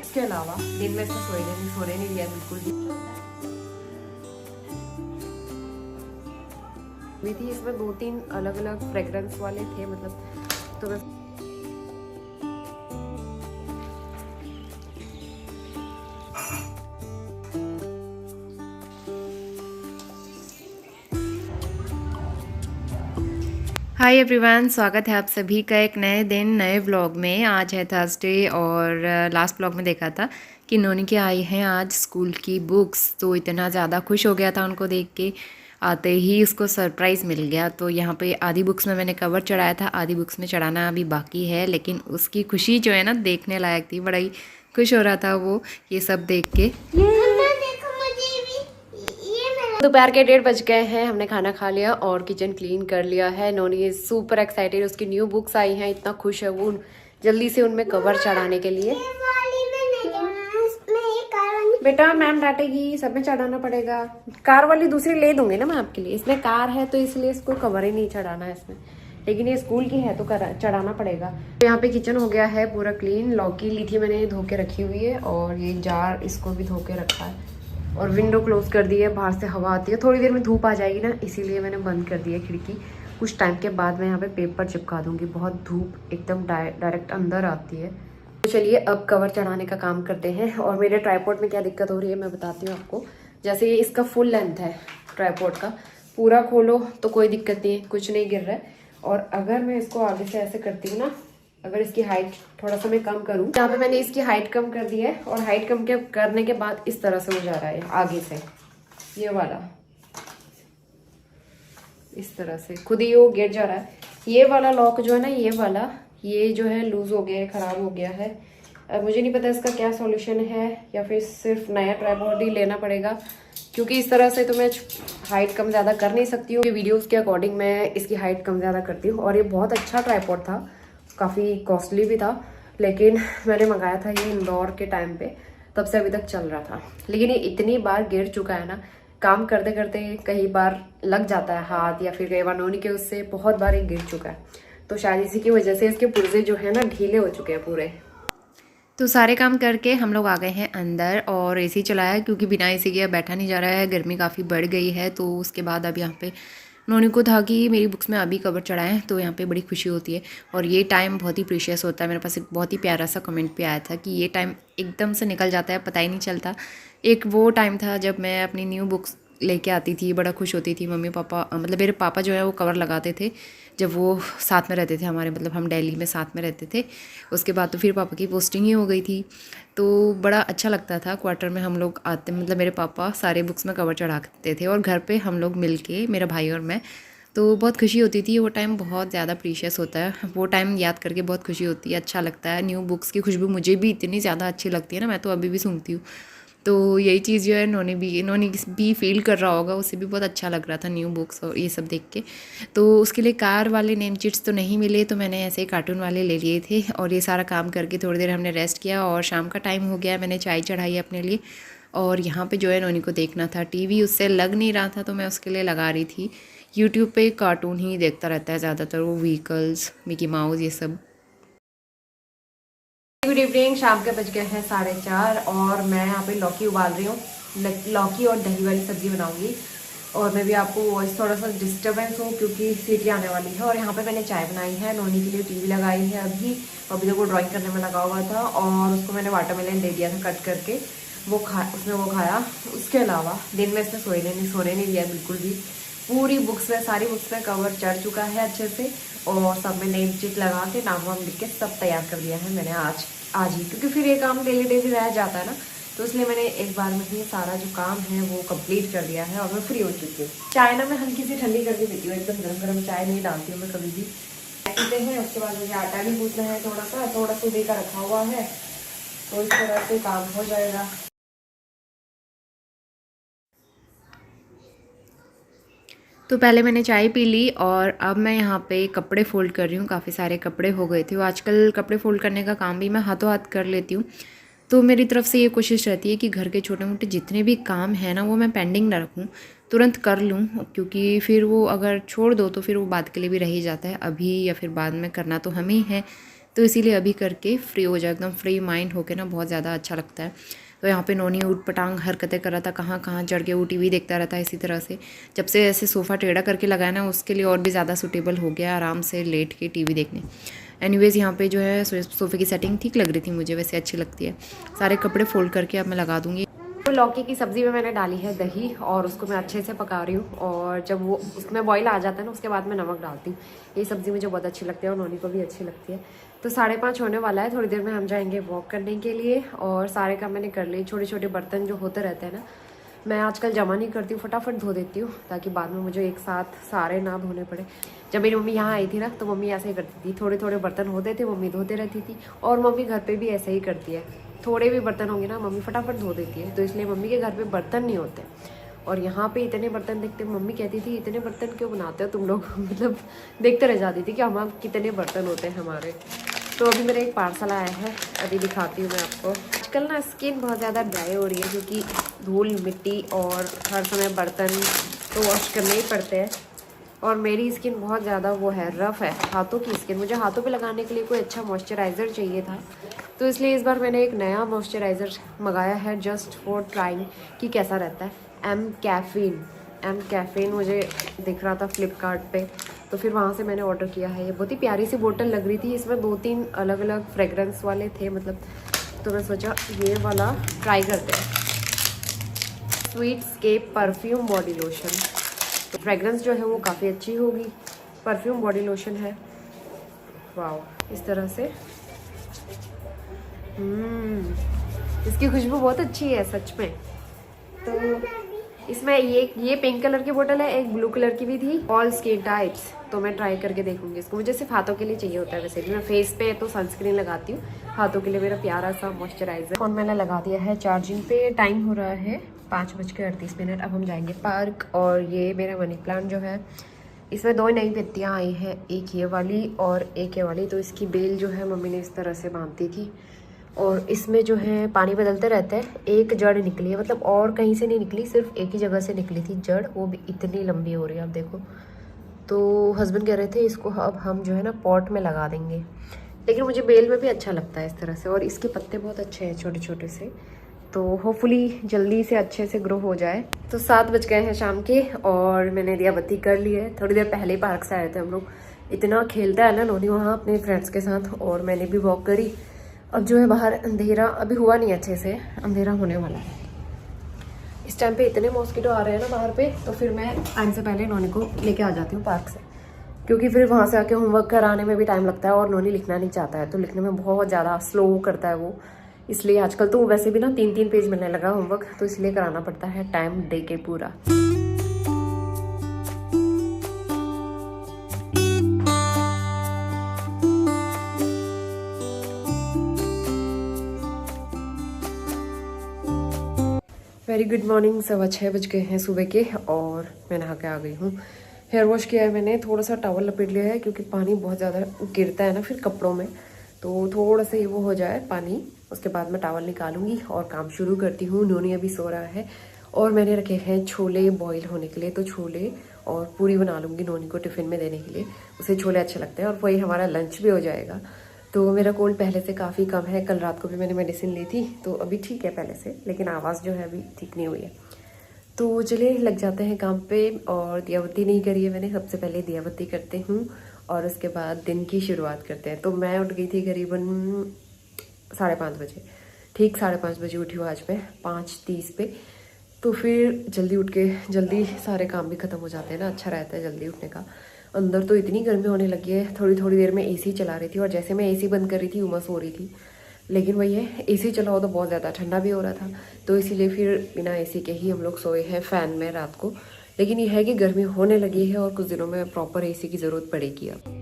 उसके अलावा दिन में इसको सोने नहीं दिया बिल्कुल भी थी। इसमें 2-3 अलग अलग फ्रेग्रेंस वाले थे, मतलब तो मैं हाय एवरीवन, स्वागत है आप सभी का एक नए दिन नए व्लॉग में। आज है थर्सडे और लास्ट व्लॉग में देखा था कि नोनी की आई हैं आज स्कूल की बुक्स, तो इतना ज़्यादा खुश हो गया था उनको देख के। आते ही उसको सरप्राइज़ मिल गया। तो यहाँ पे आधी बुक्स में मैंने कवर चढ़ाया था, आधी बुक्स में चढ़ाना अभी बाकी है, लेकिन उसकी खुशी जो है ना देखने लायक थी। बड़ा ही खुश हो रहा था वो ये सब देख के। दोपहर के 1:30 बज गए हैं, हमने खाना खा लिया और किचन क्लीन कर लिया है। नोनी इज सुपर एक्साइटेड, उसकी न्यू बुक्स आई हैं, इतना खुश है वो जल्दी से उनमें कवर चढ़ाने के लिए। बेटा मैम डांटेगी, सब में चढ़ाना पड़ेगा। कार वाली दूसरी ले दूंगी ना मैं आपके लिए, इसमें कार है तो इसलिए इसको कवर ही नहीं चढ़ाना है इसमें, लेकिन ये स्कूल की है तो चढ़ाना पड़ेगा। तो यहाँ पे किचन हो गया है पूरा क्लीन। लौकी ली थी मैंने धो के रखी हुई है और ये जार इसको भी धो के रखा है और विंडो क्लोज कर दी है, बाहर से हवा आती है। थोड़ी देर में धूप आ जाएगी ना, इसीलिए मैंने बंद कर दी है खिड़की। कुछ टाइम के बाद मैं यहाँ पे पेपर चिपका दूंगी, बहुत धूप एकदम डायरेक्ट अंदर आती है। तो चलिए अब कवर चढ़ाने का काम करते हैं। और मेरे ट्राइपॉड में क्या दिक्कत हो रही है मैं बताती हूँ आपको। जैसे ये इसका फुल लेंथ है ट्राइपॉड का, पूरा खोलो तो कोई दिक्कत नहीं है, कुछ नहीं गिर रहा है। और अगर मैं इसको आगे से ऐसे करती हूँ ना, अगर इसकी हाइट थोड़ा सा मैं कम करूँ, यहाँ पे मैंने इसकी हाइट कम कर दी है और हाइट कम करने के बाद इस तरह से हो जा रहा है आगे से, ये वाला इस तरह से खुद ही वो गिर जा रहा है। ये वाला लॉक जो है ना, ये वाला ये जो है लूज हो गया है, खराब हो गया है। अब मुझे नहीं पता इसका क्या सॉल्यूशन है, या फिर सिर्फ नया ट्राइपॉड ही लेना पड़ेगा, क्योंकि इस तरह से तो मैं हाइट कम ज़्यादा कर नहीं सकती हूँ। वीडियोस के अकॉर्डिंग मैं इसकी हाइट कम ज़्यादा करती हूँ। और ये बहुत अच्छा ट्राइपॉड था, काफ़ी कॉस्टली भी था, लेकिन मैंने मंगाया था ये इंदौर के टाइम पे, तब से अभी तक चल रहा था। लेकिन ये इतनी बार गिर चुका है ना, काम करते करते कई बार लग जाता है हाथ, या फिर कई बार नोनी के उससे बहुत बार ये गिर चुका है। तो शायद इसी की वजह से इसके पुर्जे जो है ना ढीले हो चुके हैं पूरे। तो सारे काम करके हम लोग आ गए हैं अंदर और एसी चलाया, क्योंकि बिना एसी के बैठा नहीं जा रहा है, गर्मी काफ़ी बढ़ गई है। तो उसके बाद अब यहाँ पे नोनी को था कि मेरी बुक्स में अभी कवर चढ़ाएं, तो यहाँ पे बड़ी खुशी होती है। और ये टाइम बहुत ही प्रीशियस होता है। मेरे पास एक बहुत ही प्यारा सा कमेंट भी आया था कि ये टाइम एकदम से निकल जाता है, पता ही नहीं चलता। एक वो टाइम था जब मैं अपनी न्यू बुक्स लेके आती थी, बड़ा खुश होती थी। मम्मी पापा मतलब मेरे पापा जो है वो कवर लगाते थे जब वो साथ में रहते थे हमारे, मतलब हम दिल्ली में साथ में रहते थे। उसके बाद तो फिर पापा की पोस्टिंग ही हो गई थी, तो बड़ा अच्छा लगता था। क्वार्टर में हम लोग आते, मतलब मेरे पापा सारे बुक्स में कवर चढ़ाते थे और घर पे हम लोग मिल के, मेरा भाई और मैं, तो बहुत खुशी होती थी। वो टाइम बहुत ज़्यादा प्रीशियस होता है, वो टाइम याद करके बहुत खुशी होती है, अच्छा लगता है। न्यू बुक्स की खुशबू मुझे भी इतनी ज़्यादा अच्छी लगती है ना, मैं तो अभी भी सूंघती हूँ। तो यही चीज़ जो है नोनी भी फील कर रहा होगा, उसे भी बहुत अच्छा लग रहा था न्यू बुक्स और ये सब देख के। तो उसके लिए कार वाले नेम चिट्स तो नहीं मिले, तो मैंने ऐसे ही कार्टून वाले ले लिए थे। और ये सारा काम करके थोड़ी देर हमने रेस्ट किया और शाम का टाइम हो गया, मैंने चाय चढ़ाई अपने लिए। और यहाँ पे जो है नोनी को देखना था टीवी, उससे लग नहीं रहा था, तो मैं उसके लिए लगा रही थी। यूट्यूब पे कार्टून ही देखता रहता है ज़्यादातर, वो व्हीकल्स, मिकी माउस, ये सब। गुड इवनिंग, शाम के बज गए हैं 4:30 और मैं यहाँ पे लौकी उबाल रही हूँ। लौकी और दही वाली सब्जी बनाऊंगी। और मैं भी आपको वॉइस थोड़ा सा डिस्टर्बेंस हो क्योंकि सीटी आने वाली है। और यहाँ पे मैंने चाय बनाई है, नोनी के लिए टीवी लगाई है अभी तक वो ड्राइंग करने में लगा हुआ था और उसको मैंने वाटरमेलन दे दिया था कट करके, उसने वो खाया। उसके अलावा दिन में इसने सोने नहीं दिया बिल्कुल भी। पूरी बुक्स में, सारी बुक्स में कवर चढ़ चुका है अच्छे से और सब में नेम चिट लगा के नाम वाम लिख के सब तैयार कर दिया है मैंने आज ही, क्योंकि फिर ये काम डेली रह जाता है ना, तो इसलिए मैंने एक बार में ही सारा जो काम है वो कंप्लीट कर दिया है और मैं फ्री हो चुकी हूँ। चाय ना मैं हल्की सी ठंडी करके पीती हूँ, एकदम गर्म गर्म चाय नहीं डालती हूँ मैं कभी भी। पीते हैं, उसके बाद मुझे आटा भी गूंथना है, थोड़ा सुबह का रखा हुआ है, तो इस तरह से काम हो जाएगा। तो पहले मैंने चाय पी ली और अब मैं यहाँ पे कपड़े फ़ोल्ड कर रही हूँ। काफ़ी सारे कपड़े हो गए थे, वो आजकल कपड़े फ़ोल्ड करने का काम भी मैं हाथों हाथ कर लेती हूँ। तो मेरी तरफ से ये कोशिश रहती है कि घर के छोटे मोटे जितने भी काम हैं ना, वो मैं पेंडिंग ना रखूँ, तुरंत कर लूँ, क्योंकि फिर वो अगर छोड़ दो तो फिर वो बाद के लिए भी रह ही जाता है। अभी या फिर बाद में करना तो हमें ही है, तो इसीलिए अभी करके फ्री हो जाए, एकदम फ्री माइंड होके ना बहुत ज़्यादा अच्छा लगता है। तो यहाँ पे नोनी ऊट पटांग हरकतें कर रहा था, कहाँ कहाँ चढ़ के वो टीवी देखता रहता है इसी तरह से। जब से ऐसे सोफ़ा टेढ़ा करके लगाया ना, उसके लिए और भी ज़्यादा सूटेबल हो गया आराम से लेट के टीवी देखने। एनीवेज़ यहाँ पे जो है सोफ़े की सेटिंग ठीक लग रही थी मुझे, वैसे अच्छी लगती है। सारे कपड़े फोल्ड करके अब मैं लगा दूँगी। तो लौकी की सब्ज़ी में मैंने डाली है दही और उसको मैं अच्छे से पका रही हूँ, और जब वो उसमें बॉईल आ जाता है ना उसके बाद मैं नमक डालती हूँ। ये सब्ज़ी मुझे बहुत अच्छी लगती है और नोनी को भी अच्छी लगती है। तो 5:30 होने वाला है, थोड़ी देर में हम जाएंगे वॉक करने के लिए, और सारे काम मैंने कर लिए। छोटे छोटे बर्तन जो होते रहते हैं ना, मैं आजकल जमा नहीं करती हूँ, फटाफट धो देती हूँ ताकि बाद में मुझे एक साथ सारे ना धोने पड़े। जब मेरी मम्मी यहाँ आई थी ना, तो मम्मी ऐसे ही करती थी, थोड़े थोड़े बर्तन होते थे मम्मी धोते रहती थी, और मम्मी घर पे भी ऐसे ही करती है। थोड़े भी बर्तन होंगे ना मम्मी फटाफट धो देती है, तो इसलिए मम्मी के घर पे बर्तन नहीं होते। और यहाँ पे इतने बर्तन देखते, मम्मी कहती थी इतने बर्तन क्यों बनाते हो तुम लोग मतलब देखते रह जाती थी कि हम कितने बर्तन होते हैं हमारे। तो अभी मेरा एक पार्सल आया है, अभी दिखाती हूँ मैं आपको। आजकल ना स्किन बहुत ज़्यादा ड्राई हो रही है, क्योंकि धूल मिट्टी और हर समय बर्तन तो वॉश करने ही पड़ते हैं। और मेरी स्किन बहुत ज़्यादा वो है, रफ़ है, हाथों की स्किन। मुझे हाथों पे लगाने के लिए कोई अच्छा मॉइस्चराइज़र चाहिए था, तो इसलिए इस बार मैंने एक नया मॉइस्चराइज़र मंगाया है जस्ट फॉर ट्राइंग कि कैसा रहता है। एम कैफ़ीन मुझे दिख रहा था फ्लिपकार्ट पे, तो फिर वहाँ से मैंने ऑर्डर किया है। ये बहुत ही प्यारी सी बोतल लग रही थी, इसमें 2-3 अलग अलग फ्रेगरेंस वाले थे मतलब, तो मैं सोचा ये वाला ट्राई करते हैं। स्वीटस्केप परफ्यूम बॉडी लोशन, तो फ्रेगरेंस जो है वो काफ़ी अच्छी होगी। परफ्यूम बॉडी लोशन है, वाओ, इस तरह से। इसकी खुशबू बहुत अच्छी है सच में। तो इसमें ये पिंक कलर की बोतल है, एक ब्लू कलर की भी थी, ऑल स्किन टाइप्स। तो मैं ट्राई करके देखूंगी इसको। मुझे सिर्फ हाथों के लिए चाहिए होता है, वैसे भी मैं फेस पे तो सनस्क्रीन लगाती हूँ, हाथों के लिए मेरा प्यारा सा मॉइस्चराइजर। फोन मैंने लगा दिया है चार्जिंग पे, टाइम हो रहा है 5:38। अब हम जाएंगे पार्क। और ये मेरा मनी प्लांट जो है, इसमें 2 नई पत्तियाँ आई हैं, एक ये वाली और एक ये वाली। तो इसकी बेल जो है मम्मी ने इस तरह से बांधी थी, और इसमें जो है पानी बदलते रहते हैं। एक जड़ निकली है, मतलब और कहीं से नहीं निकली, सिर्फ एक ही जगह से निकली थी जड़, वो भी इतनी लंबी हो रही है, आप देखो। तो हस्बैंड कह रहे थे इसको अब हम जो है ना पॉट में लगा देंगे, लेकिन मुझे बेल में भी अच्छा लगता है इस तरह से। और इसके पत्ते बहुत अच्छे हैं छोटे छोटे से, तो होपफुली जल्दी से अच्छे से ग्रो हो जाए। तो 7 बज गए हैं शाम के, और मैंने दिया बत्ती कर ली है। थोड़ी देर पहले ही पार्क से आए थे हम लोग। इतना खेलता है ना नोनी वहाँ अपने फ्रेंड्स के साथ, और मैंने भी वॉक करी। अब जो है बाहर अंधेरा अभी हुआ नहीं अच्छे से, अंधेरा होने वाला है। इस टाइम पे इतने मॉस्किटो आ रहे हैं ना बाहर पे, तो फिर मैं आने से पहले नोनी को लेके आ जाती हूँ पार्क से, क्योंकि फिर वहाँ से आके होमवर्क कराने में भी टाइम लगता है, और नोनी लिखना नहीं चाहता है, तो लिखने में बहुत ज़्यादा स्लो करता है वो। इसलिए आजकल तो वैसे भी ना 3-3 पेज मिलने लगा होमवर्क, तो इसलिए कराना पड़ता है टाइम दे के पूरा। Very good morning. 6:15 बज गए हैं सुबह के, और मैं नहा के आ गई हूँ। हेयर वॉश किया है मैंने, थोड़ा सा टॉवल लपेट लिया है, क्योंकि पानी बहुत ज़्यादा गिरता है ना फिर कपड़ों में, तो थोड़ा सा ही वो हो जाए पानी, उसके बाद मैं टॉवल निकालूंगी और काम शुरू करती हूँ। नोनी अभी सो रहा है, और मैंने रखे हैं छोले बॉईल होने के लिए, तो छोले और पूरी बना लूँगी नोनी को टिफ़िन में देने के लिए। उसे छोले अच्छे लगते हैं, और वही हमारा लंच भी हो जाएगा। तो मेरा कोल्ड पहले से काफ़ी कम है, कल रात को भी मैंने मेडिसिन ली थी, तो अभी ठीक है पहले से, लेकिन आवाज़ जो है अभी ठीक नहीं हुई है। तो चलिए लग जाते हैं काम पे। और दिया बत्ती नहीं करी है मैंने, सबसे पहले दिया बत्ती करते हूँ, और उसके बाद दिन की शुरुआत करते हैं। तो मैं उठ गई थी करीबन 5:30 बजे, ठीक 5:30 बजे उठी हूँ आज मैं, 5:30 पे। तो फिर जल्दी उठ के जल्दी सारे काम भी ख़त्म हो जाते हैं ना, अच्छा रहता है जल्दी उठने का। अंदर तो इतनी गर्मी होने लगी है, थोड़ी थोड़ी देर में एसी चला रही थी, और जैसे मैं एसी बंद कर रही थी उमस हो रही थी। लेकिन वही है, एसी चला हो तो बहुत ज़्यादा ठंडा भी हो रहा था, तो इसीलिए फिर बिना एसी के ही हम लोग सोए हैं फ़ैन में रात को। लेकिन ये है कि गर्मी होने लगी है, और कुछ दिनों में प्रॉपर एसी की ज़रूरत पड़ेगी अब।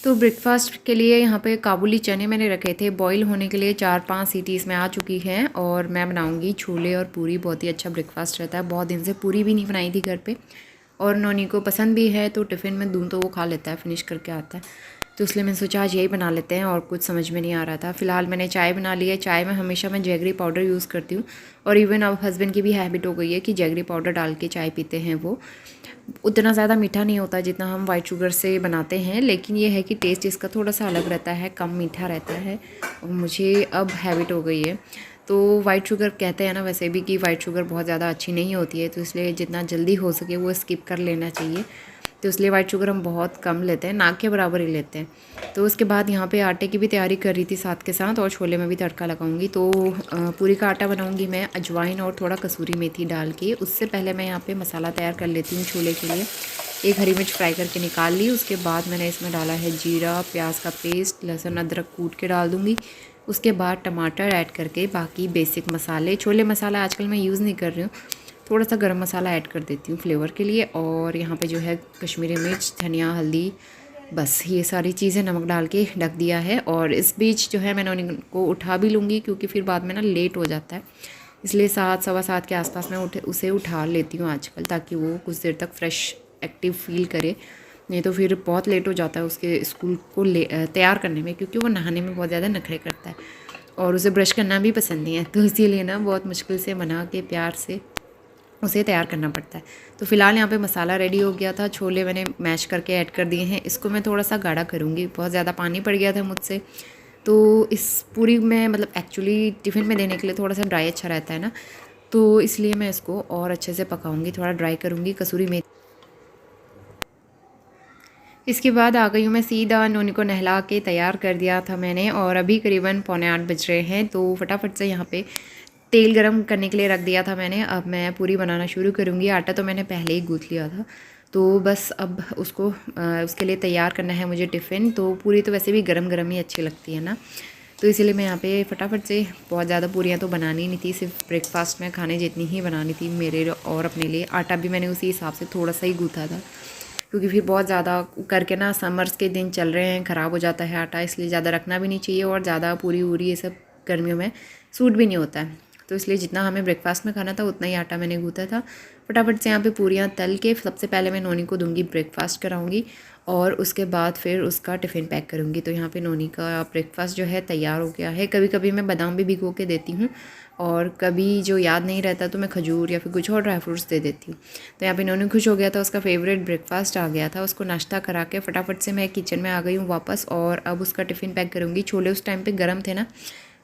तो ब्रेकफास्ट के लिए यहाँ पे काबुली चने मैंने रखे थे बॉईल होने के लिए, 4-5 सीटी इसमें आ चुकी हैं और मैं बनाऊँगी छोले और पूरी। बहुत ही अच्छा ब्रेकफास्ट रहता है। बहुत दिन से पूरी भी नहीं बनाई थी घर पे और नोनी को पसंद भी है, तो टिफ़िन में दूँ तो वो खा लेता है, फिनिश करके आता है। तो इसलिए मैंने सोचा आज यही बना लेते हैं और कुछ समझ में नहीं आ रहा था। फ़िलहाल मैंने चाय बना ली है। चाय में हमेशा मैं जैगरी पाउडर यूज़ करती हूँ और इवन अब हस्बैंड की भी हैबिट हो गई है कि जैगरी पाउडर डाल के चाय पीते हैं। वो उतना ज़्यादा मीठा नहीं होता जितना हम वाइट शुगर से बनाते हैं, लेकिन ये है कि टेस्ट इसका थोड़ा सा अलग रहता है, कम मीठा रहता है और मुझे अब हैबिट हो गई है। तो वाइट शुगर कहते हैं ना वैसे भी कि वाइट शुगर बहुत ज़्यादा अच्छी नहीं होती है, तो इसलिए जितना जल्दी हो सके वो स्किप कर लेना चाहिए। तो इसलिए वाइट शुगर हम बहुत कम लेते हैं, ना के बराबर ही लेते हैं। तो उसके बाद यहाँ पे आटे की भी तैयारी कर रही थी साथ के साथ और छोले में भी तड़का लगाऊंगी। तो पूरी का आटा बनाऊंगी मैं अजवाइन और थोड़ा कसूरी मेथी डाल के। उससे पहले मैं यहाँ पे मसाला तैयार कर लेती हूँ छोले के लिए। एक हरी मिर्च फ्राई करके निकाल ली। उसके बाद मैंने इसमें डाला है जीरा, प्याज का पेस्ट, लहसुन अदरक कूट के डाल दूँगी। उसके बाद टमाटर ऐड करके बाकी बेसिक मसाले, छोले मसाला आजकल मैं यूज़ नहीं कर रही हूँ, थोड़ा सा गरम मसाला ऐड कर देती हूँ फ्लेवर के लिए। और यहाँ पे जो है कश्मीरी मिर्च, धनिया, हल्दी, बस ये सारी चीज़ें नमक डाल के ढक दिया है। और इस बीच जो है मैंने उनको उठा भी लूँगी क्योंकि फिर बाद में ना लेट हो जाता है, इसलिए 7, सवा 7 के आसपास मैं उसे उठा लेती हूँ आजकल, ताकि वो कुछ देर तक फ्रेश एक्टिव फील करे। नहीं तो फिर बहुत लेट हो जाता है उसके स्कूल को तैयार करने में, क्योंकि वो नहाने में बहुत ज़्यादा नखरे करता है और उसे ब्रश करना भी पसंद नहीं है। तो इसीलिए ना बहुत मुश्किल से बना के प्यार से उसे तैयार करना पड़ता है। तो फ़िलहाल यहाँ पे मसाला रेडी हो गया था। छोले मैंने मैश करके ऐड कर दिए हैं। इसको मैं थोड़ा सा गाढ़ा करूँगी, बहुत ज़्यादा पानी पड़ गया था मुझसे। तो इस पूरी में मतलब एक्चुअली टिफ़िन में देने के लिए थोड़ा सा ड्राई अच्छा रहता है ना, तो इसलिए मैं इसको और अच्छे से पकाऊँगी, थोड़ा ड्राई करूँगी। कसूरी मेथी इसके बाद आ गई हूँ मैं सीधा। नोनी को नहला के तैयार कर दिया था मैंने और अभी करीबन 7:45 बज रहे हैं। तो फटाफट से यहाँ पे तेल गरम करने के लिए रख दिया था मैंने। अब मैं पूरी बनाना शुरू करूँगी। आटा तो मैंने पहले ही गूँथ लिया था, तो बस अब उसको उसके लिए तैयार करना है मुझे टिफ़िन। तो पूरी तो वैसे भी गरम गरम ही अच्छी लगती है ना, तो इसीलिए मैं यहाँ पे फटाफट से, बहुत ज़्यादा पूरियाँ तो बनानी नहीं थी, सिर्फ ब्रेकफास्ट में खाने जितनी ही बनानी थी मेरे और अपने लिए। आटा भी मैंने उसी हिसाब से थोड़ा सा ही गूँथा था, क्योंकि फिर बहुत ज़्यादा करके ना समर्स के दिन चल रहे हैं, ख़राब हो जाता है आटा, इसलिए ज़्यादा रखना भी नहीं चाहिए और ज़्यादा पूरी वूरी ये सब गर्मियों में सूट भी नहीं होता है। तो इसलिए जितना हमें ब्रेकफास्ट में खाना था उतना ही आटा मैंने गूँथा था। फटाफट से यहाँ पे पूरियाँ तल के सबसे पहले मैं नोनी को दूंगी, ब्रेकफास्ट कराऊंगी और उसके बाद फिर उसका टिफ़िन पैक करूँगी। तो यहाँ पे नोनी का ब्रेकफास्ट जो है तैयार हो गया है। कभी कभी मैं बादाम भी भिगो के देती हूँ और कभी जो याद नहीं रहता तो मैं खजूर या फिर कुछ और ड्राई फ्रूट्स दे देती हूँ। तो यहाँ पे नोनी खुश हो गया था, उसका फेवरेट ब्रेकफास्ट आ गया था। उसको नाश्ता करा के फटाफट से मैं किचन में आ गई हूँ वापस और अब उसका टिफ़िन पैक करूँगी। छोले उस टाइम पे गर्म थे ना,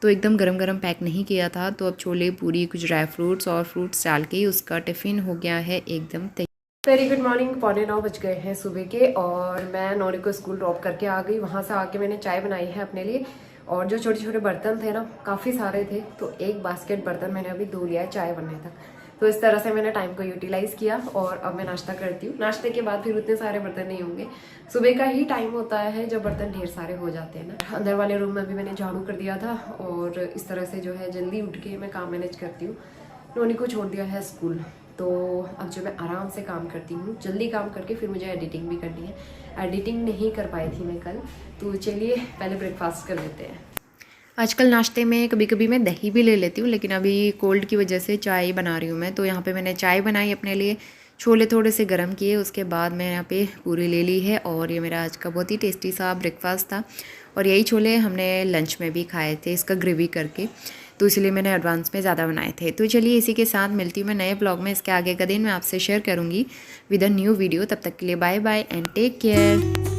तो एकदम गरम गरम पैक नहीं किया था। तो अब छोले, पूरी, कुछ ड्राई फ्रूट्स और फ्रूट्स डाल के उसका टिफ़िन हो गया है एकदम तैयार। Very good morning. 8:45 बज गए हैं सुबह के और मैं नोनी को स्कूल ड्रॉप करके आ गई। वहाँ से आके मैंने चाय बनाई है अपने लिए और जो छोटे छोटे बर्तन थे ना, काफ़ी सारे थे, तो एक बास्केट बर्तन मैंने अभी धो लिया है चाय बनने तक। तो इस तरह से मैंने टाइम को यूटिलाइज किया और अब मैं नाश्ता करती हूँ। नाश्ते के बाद फिर उतने सारे बर्तन नहीं होंगे। सुबह का ही टाइम होता है जब बर्तन ढेर सारे हो जाते हैं ना। अंदर वाले रूम में भी मैंने झाड़ू कर दिया था और इस तरह से जो है जल्दी उठ के मैं काम मैनेज करती हूँ। नोनी को छोड़ दिया है स्कूल, तो अब जो मैं आराम से काम करती हूँ, जल्दी काम करके फिर मुझे एडिटिंग भी करनी है। एडिटिंग नहीं कर पाई थी मैं कल, तो चलिए पहले ब्रेकफास्ट कर लेते हैं। आजकल नाश्ते में कभी कभी मैं दही भी ले लेती हूँ, लेकिन अभी कोल्ड की वजह से चाय बना रही हूँ मैं। तो यहाँ पे मैंने चाय बनाई अपने लिए, छोले थोड़े से गर्म किए, उसके बाद मैं यहाँ पे पूरी ले ली है और ये मेरा आज का बहुत ही टेस्टी सा ब्रेकफास्ट था। और यही छोले हमने लंच में भी खाए थे इसका ग्रेवी करके, तो इसलिए मैंने एडवांस में ज़्यादा बनाए थे। तो चलिए इसी के साथ मिलती हूँ मैं नए ब्लॉग में। इसके आगे का दिन मैं आपसे शेयर करूँगी विद अ न्यू वीडियो। तब तक के लिए bye bye and take care.